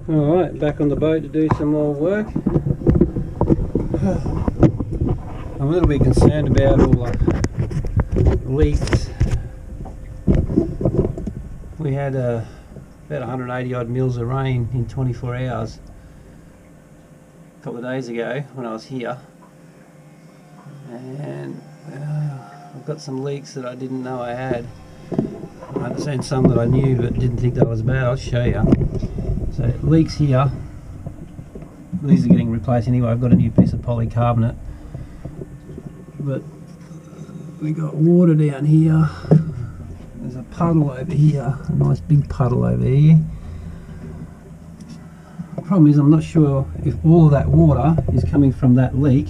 Alright, back on the boat to do some more work. I'm a little bit concerned about all the leaks. We had about 180 odd mils of rain in 24 hours a couple of days ago when I was here, and I've got some leaks that I didn't know I had. I understand some that I knew but didn't think that was bad. I'll show you. So leaks here, these are getting replaced anyway. I've got a new piece of polycarbonate, but we got water down here. There's a puddle over here, a nice big puddle over here. The problem is I'm not sure if all of that water is coming from that leak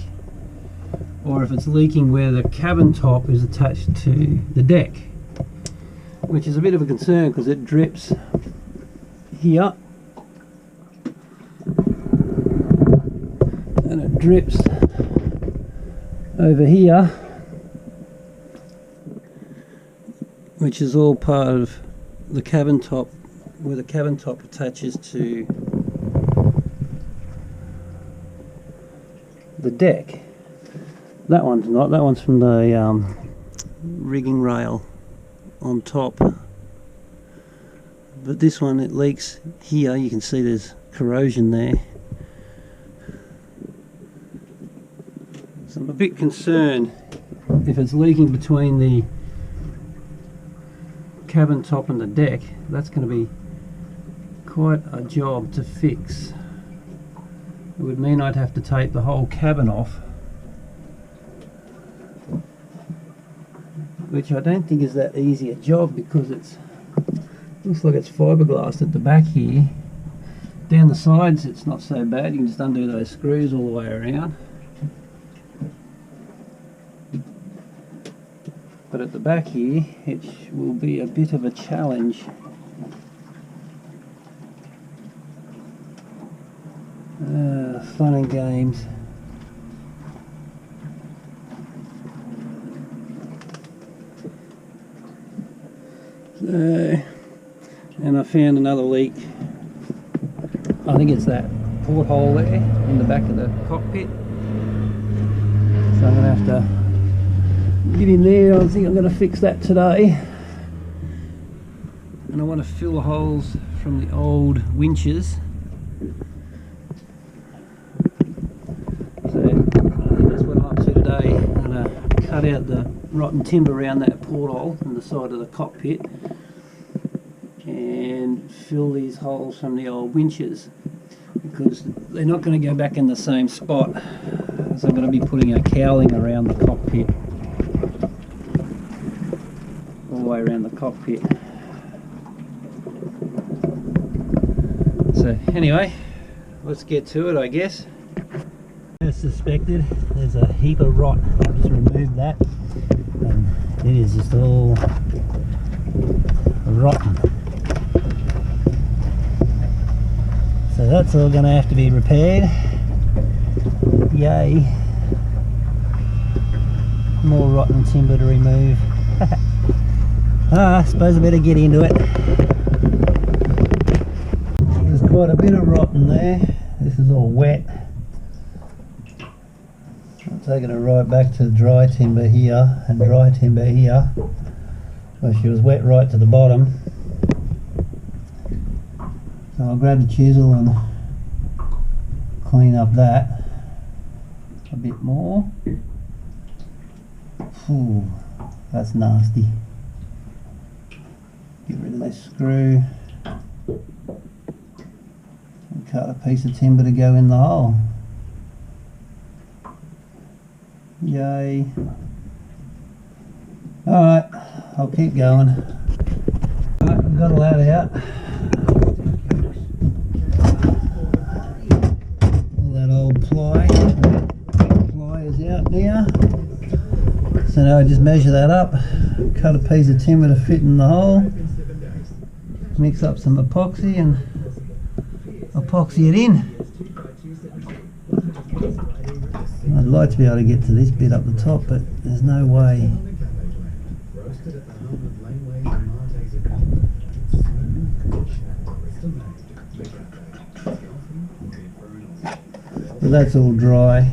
or if it's leaking where the cabin top is attached to the deck, which is a bit of a concern because it drips here and it drips over here, which is all part of the cabin top, where the cabin top attaches to the deck. That one's not, that one's from the rigging rail on top, but this one, it leaks here. You can see there's corrosion there, so I'm a bit concerned if it's leaking between the cabin top and the deck. That's going to be quite a job to fix. It would mean I'd have to tape the whole cabin off, which I don't think is that easy a job because it's looks like it's fiberglass at the back here. Down the sides it's not so bad, you can just undo those screws all the way around, but at the back here it will be a bit of a challenge. Fun and games. So, and I found another leak. I think it's that porthole there in the back of the cockpit. So I'm going to have to get in there. I think I'm going to fix that today. And I want to fill the holes from the old winches. So that's what I'm up to today. I'm going to cut out the rotten timber around that porthole on the side of the cockpit and fill these holes from the old winches, because they're not going to go back in the same spot. So I'm going to be putting a cowling around the cockpit, all the way around the cockpit. So anyway, let's get to it, I guess. As suspected, there's a heap of rot. I've just removed that and it is just all rotten. So that's all going to have to be repaired. Yay. More rotten timber to remove. I suppose I better get into it. There's quite a bit of rotten there. This is all wet. I'm taking it right back to dry timber here and dry timber here. Well, she was wet right to the bottom. So I'll grab the chisel and clean up that a bit more. Ooh, that's nasty. Get rid of this screw and cut a piece of timber to go in the hole. Yay. Alright, I'll keep going. Alright, we've got all that out. All that old ply is out now. So now I just measure that up, cut a piece of timber to fit in the hole, mix up some epoxy and epoxy it in. I'd like to be able to get to this bit up the top, but there's no way. But that's all dry.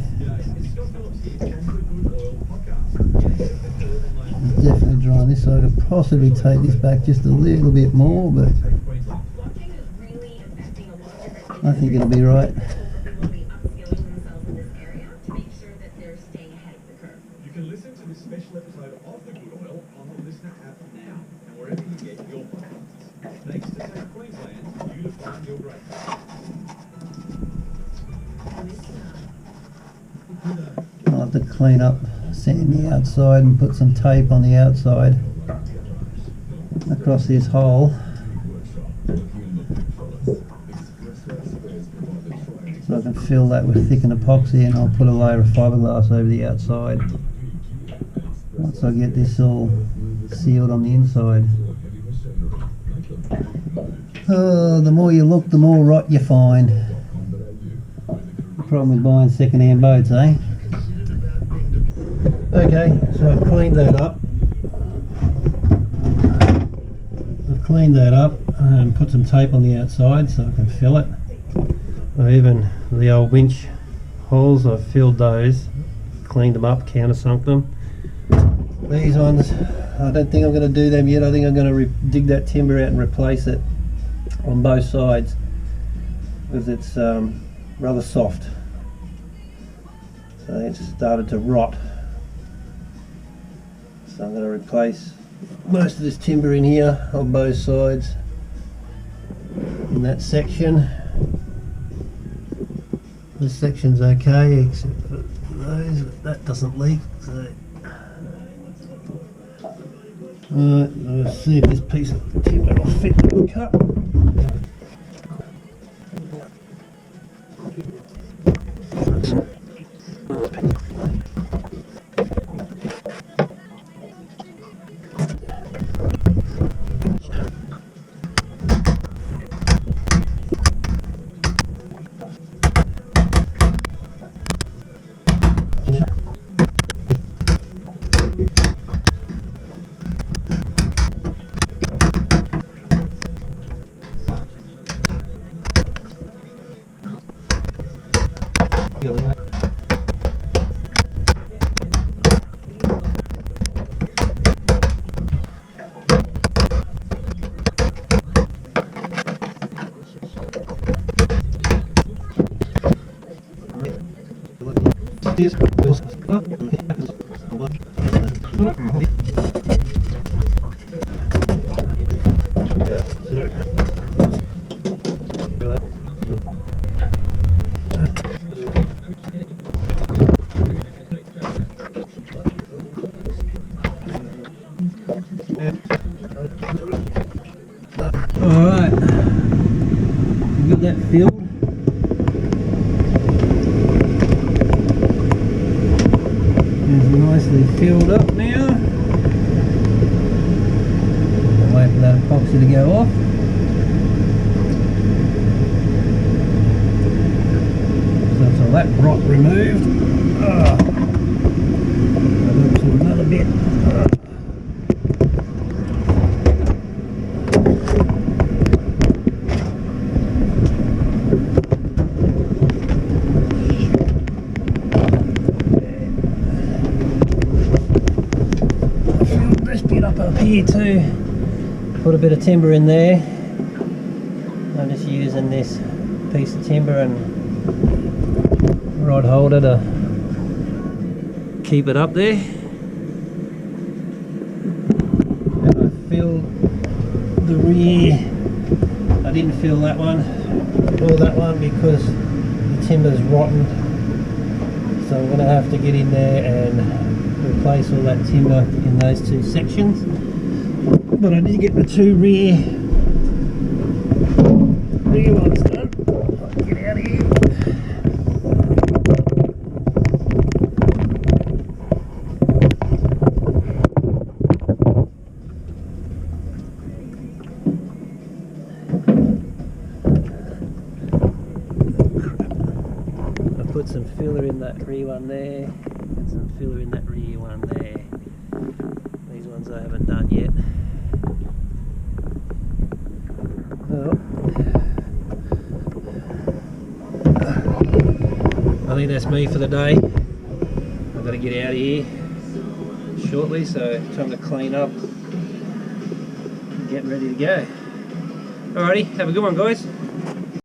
It's definitely dry on this side. I could possibly take this back just a little bit more, but I think it'll be right. You can listen to this special episode of The Good Oil on the Listener app now and wherever you get your podcasts. Thanks to South Queensland, unifying your great. I'll have to clean up, sand the outside and put some tape on the outside across this hole. So I can fill that with thickened epoxy, and I'll put a layer of fiberglass over the outside once I get this all sealed on the inside. The more you look, the more rot you find. The problem with buying second-hand boats, eh? Okay, so I've cleaned that up. And put some tape on the outside so I can fill it. Even the old winch holes, I've filled those, cleaned them up, countersunk them. These ones, I don't think I'm going to do them yet. I think I'm going to dig that timber out and replace it on both sides because it's rather soft. So it's started to rot. So I'm going to replace most of this timber in here on both sides in that section. This section's okay except for those, that doesn't leak. So let's see if this piece of timber will fit the cut. Alright, we've got that filled. It's nicely filled up now. I'll wait for that epoxy to go off. So that's all that rot removed. I'll do another bit. Up here too, put a bit of timber in there. I'm just using this piece of timber and rod holder to keep it up there. And I filled the rear. I didn't fill that one or that one because the timber's rotten, so I'm going to have to get in there and replace all that timber in those two sections. But I did get the two rear ones done. Get out of here. I put some filler in that rear one there. Some filler in that rear one there. These ones I haven't done yet. Oh. I think that's me for the day. I've got to get out of here shortly, so time to clean up and get ready to go. Alrighty, have a good one, guys.